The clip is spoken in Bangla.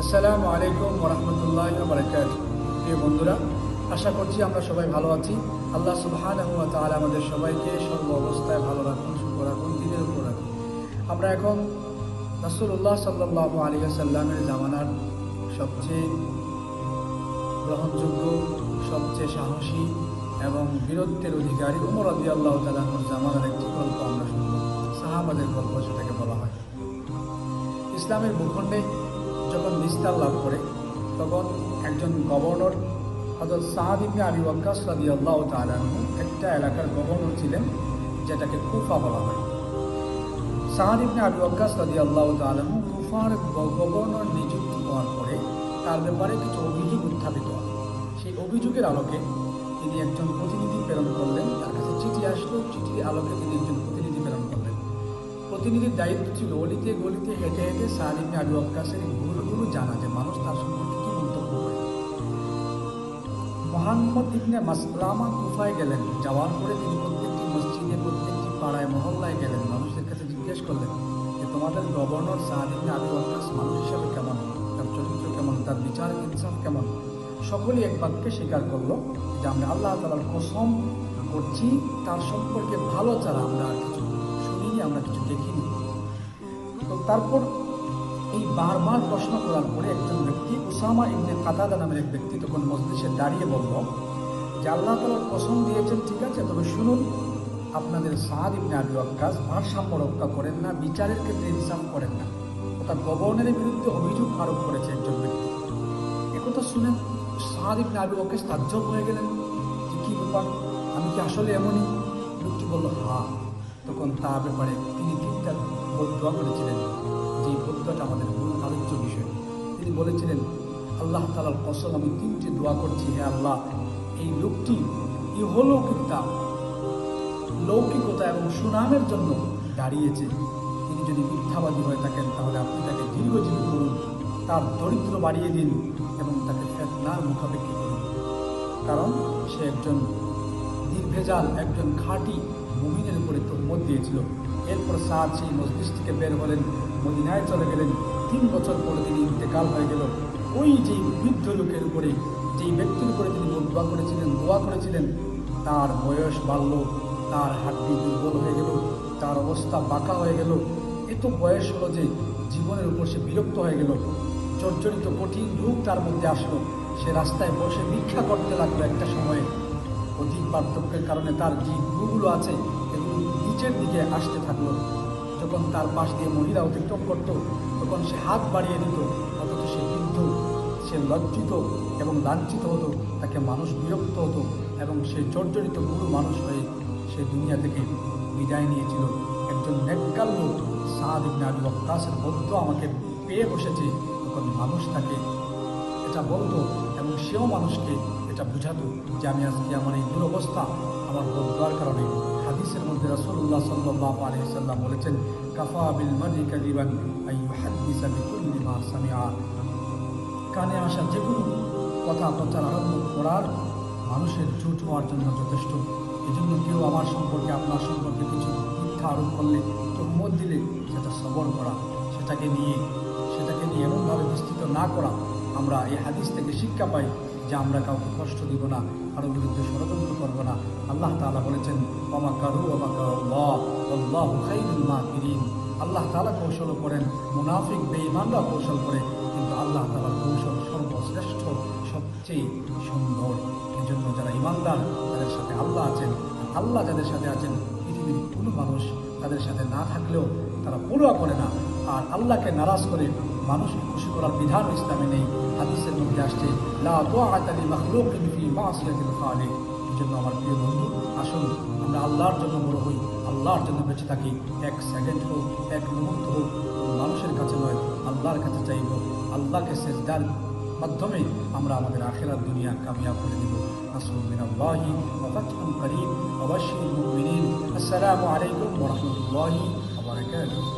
আসসালামু আলাইকুম ওয়া রাহমাতুল্লাহি ওয়া বারাকাতুহু। প্রিয় বন্ধুরা, আশা করছি আমরা সবাই ভালো আছি। আল্লাহ সুবহানাহু ওয়া তাআলা আমাদের সবাইকে সর্ব অবস্থায় ভালো রাখুন, সুস্থ রাখুন, দিনের উপর রাখুন। আমরা এখন রাসূলুল্লাহ সাল্লাল্লাহু আলাইহি ওয়াসাল্লামের জামানার সবচেয়ে গ্রহণযোগ্য, সবচেয়ে সাহসী এবং বীরত্বের অধিকারী ওমর রাদিয়াল্লাহু তাআলা আনহুর জামানার একটি গল্প আমরা শুনব। সাহাবাদের গল্প সেটাকে বলা হয়। ইসলামের ভূখণ্ডে যখন বিস্তার লাভ করে তখন একজন গভর্নর হযরত সাদ ইবনে আবি ওয়াক্কাস রাদিয়াল্লাহু তাআলা আনহু একটা এলাকার গভর্নর ছিলেন, যেটাকে কুফা বলা হয়। সাদ ইবনে আবি ওয়াক্কাস রাদিয়াল্লাহু তাআলা আনহু কুফার গভর্নর নিযুক্ত হওয়ার পরে তার ব্যাপারে কিছু অভিযোগ উত্থাপিত হয়। সেই অভিযোগের আলোকে তিনি একজন প্রতিনিধি প্রেরণ করলেন। তার কাছে চিঠি আসলো, চিঠির আলোকে তিনি একজন প্রতিনিধি প্রেরণ করলেন। প্রতিনিধির দায়িত্ব ছিল অলিতে গলিতে হেঁটে হেঁটে সাদ ইবনে আবি ওয়াক্কাসের ভুলগুলো জানা, যে মানুষ তার সম্পর্কে কি মন্তব্য করে। মুহাম্মদ ইবনে মাসলামা কুফায় গেলেন। যাওয়ার পরে তিনি প্রত্যেকটি মসজিদে, প্রত্যেকটি পাড়ায়, মহল্লায় গেলেন। মানুষের কাছে জিজ্ঞেস করলেন যে তোমাদের গভর্নর সাদ ইবনে আবি ওয়াক্কাস মানুষ হিসাবে কেমন, তার চরিত্র কেমন, তার বিচার ইনসাফ কেমন। সকলেই এক বাক্যে স্বীকার করলো যে আমরা আল্লাহ তাআলার কসম করছি, তার সম্পর্কে ভালো ছাড়া আমরা আর কিছু শুনিনি, আমরা কিছু দেখিনি। তো তারপর এই বারবার প্রশ্ন করার পরে একজন ব্যক্তি, উসামা ইবনে কাতাদা নামের এক ব্যক্তি, তখন মজলিসে দাঁড়িয়ে বলল যে আল্লাহ তাআলার কসম দিয়েছেন ঠিক আছে, তবে শুনুন, আপনাদের সাদ ইবনে আবি ওয়াক্কাস ভারসাম্য রক্ষা করেন না, বিচারের ক্ষেত্রে ইনসাফ করেন না। অর্থাৎ গভর্নরের বিরুদ্ধে অভিযোগ আরোপ করেছে একজন ব্যক্তি। একথা শুনে সাদ ইবনে আবি ওয়াক্কাস তাজ্জব হয়ে গেলেন যে কী ব্যাপার, আমি কি আসলে এমনই? লোকটি বলল হ্যাঁ। তখন তার ব্যাপারে তিনি তিনটা দোয়া করেছিলেন, যে বক্তব্যটা আমাদের মূল আলোচ্য বিষয়। তিনি বলেছিলেন, আল্লাহ তাআলার কসম, আমি তিনটি দোয়া করছি, হে আল্লাহ, এই লোকটি লৌকিকতা এবং সুনামের জন্য দাঁড়িয়েছে। তিনি যদি মিথ্যাবাদী হয়ে থাকেন তাহলে আপনি তাকে দীর্ঘজীবী করুন, তার দরিদ্র বাড়িয়ে দিন এবং তাকে ফিতনার মুখাপেক্ষী করুন। কারণ সে একজন নির্ভেজাল, একজন খাঁটি মুমিনের উপরে তহমত দিয়েছিল। এরপর সাদ সেই মজলিস থেকে বের হলেন, মদিনায় চলে গেলেন। 3 বছর পরে তিনি ইন্তেকাল হয়ে গেল। ওই যে বৃদ্ধ লোকের উপরে, যেই ব্যক্তির উপরে তিনি দোয়া করেছিলেন, তার বয়স বাড়ল, তার হাড্ডি দুর্বল হয়ে গেল, তার অবস্থা বাঁকা হয়ে গেল। এত বয়স হলো যে জীবনের উপর সে বিরক্ত হয়ে গেল। জর্জরিত কঠিন রূপ তার মধ্যে আসলো। সে রাস্তায় বসে ভিক্ষা করতে লাগলো। একটা সময়ে অধিক পার্থক্যের কারণে তার যে ভুলগুলো আছে এগুলো নিচের দিকে আসতে থাকলো। যখন তার পাশ দিয়ে মহিলা অতিক্রম করত তখন সে হাত বাড়িয়ে দিত, অথচ সে বৃদ্ধ, সে লজ্জিত এবং লাঞ্ছিত হতো, তাকে মানুষ বিরক্ত হতো এবং সে জর্জরিত গুরু মানুষ হয়ে সে দুনিয়া থেকে বিদায় নিয়েছিল। একজন নেককার লোক সাদ ইবনে আবি ওয়াক্কাসের বদ্ধ আমাকে পেয়ে বসেছে, তখন মানুষ তাকে এটা বলতো এবং সেও মানুষকে এটা বুঝাতো যে আমি আজকে আমার এই দুরবস্থা আমার বদুয়ার কারণে। হাদিসের মধ্যে রাসূলুল্লাহ সাল্লাল্লাহু আলাইহি ওয়াসাল্লাম বলেছেন, কাফা বিল মারই কাযিবান আন ইউহাদ্দিসা বিকুল্লি মা সামিআ। কানে আসা যে কোনো কথা প্রচার আরম্ভ করার মানুষের ঝুট হওয়ার জন্য যথেষ্ট। এই জন্য কেউ আমার সম্পর্কে, আপনার সম্পর্কে কিছু মিথ্যা আরোপ করলে, তহমত দিলে সেটা সবর করা, সেটাকে নিয়ে এমনভাবে বিস্তৃত না করা। আমরা এই হাদিস থেকে শিক্ষা পাই যে আমরা কাউকে কষ্ট দিব না, কারোর বিরুদ্ধে ষড়যন্ত্র করব না। আল্লাহ তাআলা বলেছেন, ওয়া মাকারু ওয়া মাকারাল্লাহ ওয়াল্লাহু খায়রুল মাকিরিন। আল্লাহ তাআলা কৌশল করেন, মুনাফিক বেঈমানরা কৌশল করে, কিন্তু আল্লাহ তাআলার কৌশল সর্বশ্রেষ্ঠ, সবচেয়ে সুন্দর। এই জন্য যারা ঈমানদার তাদের সাথে আল্লাহ আছেন। আল্লাহ যাদের সাথে আছেন, পৃথিবীর কোনো মানুষ তাদের সাথে না থাকলেও তারা পরোয়া করে না। আর আল্লাহকে নারাজ করে মানুষকে খুশি করার বিধান ইসলামে নেই। হাদিসের মধ্যে আসছে, লা তুআতা লি মাখলুকিন ফি মাসিয়াতিল খালিক। এই জন্য আমার প্রিয় বন্ধু, আসুন আমরা আল্লাহর জন্য বড় হই, আল্লাহর জন্য বেঁচে থাকি। 1 সেকেন্ড হোক, 1 মুহূর্ত হোক, মানুষের কাছে নয়, আল্লাহর কাছে চাইব। আল্লাহকে সিজদার মাধ্যমে আমরা আমাদের আখিরাত দুনিয়া কামিয়াব করে দেব। নাসরুম মিনাল্লাহি ওয়া ফাতহুন করিম ওয়া বাশশিরিল মুমিনিন। আসসালামু আলাইকুম ওয়া রাহমাতুল্লাহি ওয়া বারাকাতুহু।